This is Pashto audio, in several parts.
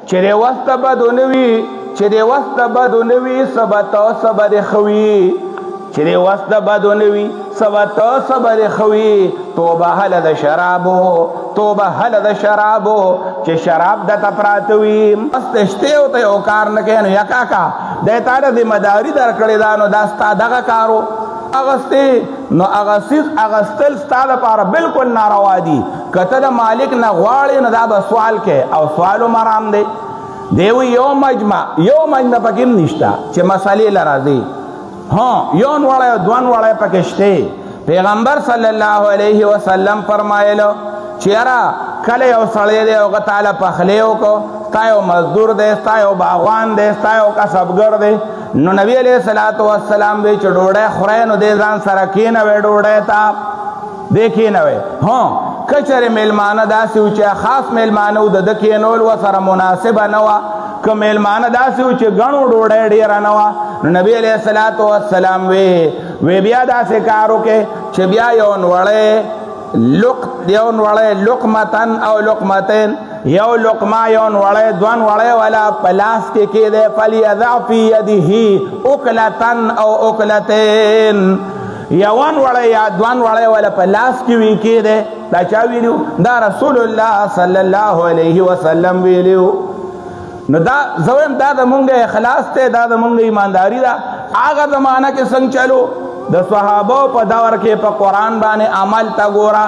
چې د وست بدو نوي چې د وست بدو نوي سبت او صبر خوي چې د وست بدو نوي سبت او صبر خوي توبه هله د شرابو توبه هله د شرابو چې شراب د تپراتوي مستشته او ته او کار نه کینو یا کاکا د تاړه د مداري درکړې دانو دا ستا دغه کارو اغسته نو اغستل ستاده لپاره بالکل ناروا دي کته د مالک نه غواړي نه دا به سوال کې او سوالو مرام دی دیوی یو مجمع پکې نشته چې مسالې لراځي ها یو وړه دوان وړه پکې شته پیغمبر صلی الله علیه وسلم فرمایلو چې را کله یو سړی دی او تعالی په خلیو کو تایو مزدور دی تایو باغوان دی تایو کسبګر دی نو نبی علیہ الصلوۃ والسلام وی چې ډوډۍ خورای نو دې ځان سره کینه وې ډوډۍ تا دیکھی نه وې ها کچره میلمانه داسې و چې خاص میلمانه و د کینول و سره مناسبه نه و که میلمانه داسې و چې غنو ډوډۍ ډیره نه و نو نبی علیہ الصلوۃ والسلام وی بیا داسې کارو کې چې بیا یو وړې لقمتن او لقمتين یو لقمه یو وړې دوان وړې والا پلاس کې ده فلیذع فی یده اکلتن او اکلتين یوان وړې یا دوان وړې والا پلاس کې وی کې ده دا چا ویلو دا رسول الله صلی الله علیه وسلم ویلو نو دا زویم دا د مونږه اخلاص ته دا د مونږه ایمانداری دا هغه زمانہ کې څنګه چلو د صحابه په دور کې په قران باندې عمل تا ګورا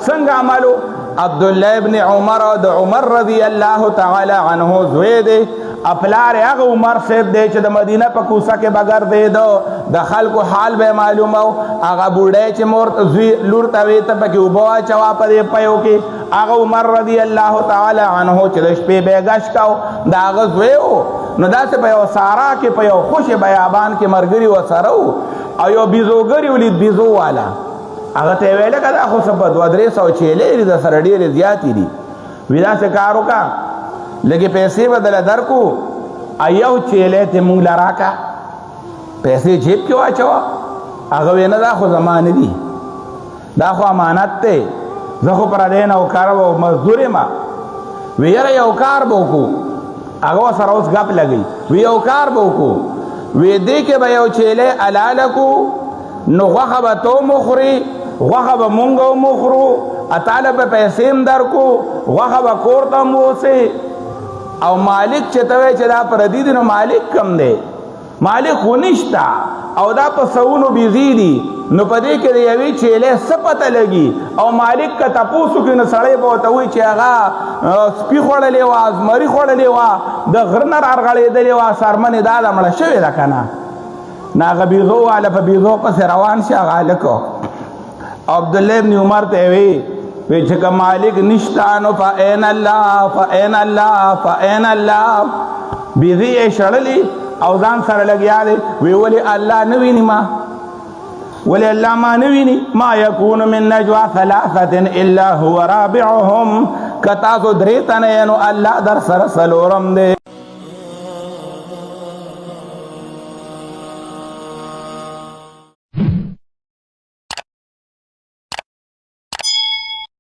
څنګه عملو عبد الله ابن عمر او د عمر رضی الله تعالی عنه زوی دی خپلار هغه عمر صاحب دی چې د مدینه په کوڅه کې بغیر دی د خلکو حال به معلومه هغه بوډۍ چې مور زوی لور ته وی ته پکې وبوا چوا په پيو کې هغه عمر رضی الله تعالی عنه چې د شپې بیګش کاو دا هغه زوی نو داسې په یو سارا کې په یو خوش بیابان کې مرګري وسره او یو بیزوګری ولید بیزو والا هغه ته ویل کړه خو سبا 200 چیلې د سره ډېرې زیاتې دي ودا څه کارو کا لګي پیسې بدل درکو ایو چیلې ته مونږ لراکا پیسې جیب کې واچو هغه وینا دا خو زمانه دي دا خو امانت ته زه خو پر دې نه او کار او مزدور ما ویره یو کار بوکو هغه سره اوس غپ لګي وی یو کار بوکو وی دې کې به یو چیلې علالکو نو غوخه به تو مخوري غوخه به مونږ مخورو اتاله به پیسې درکو غوخه به کور ته موسي او مالک چې ته چې دا پردي دي نو مالک کم دی مالک خو نشتا او دا په سونو بيزي دي نو پدې کې دی یوي چیلې سپته لګي او مالک کا تاسو کې نو سړی به ته وي چې هغه سپي خړلې وا مری خړلې وا د غرنر ارغړې دلې وا سرمنه دا مړ شوی دا کنه ناغه بيزو والا په بيزو پس روان شي غالکو عبد الله ابن عمر ته وی چې مالک نشتانو فاین الله بيزي شړلې او ځان سره لګیا دی وی الله نویني ما ولی الله ما نویني ما يكون من نجوى ثلاثه الا هو رابعهم کتا کو درې تنه نو الله در سره سلورم دی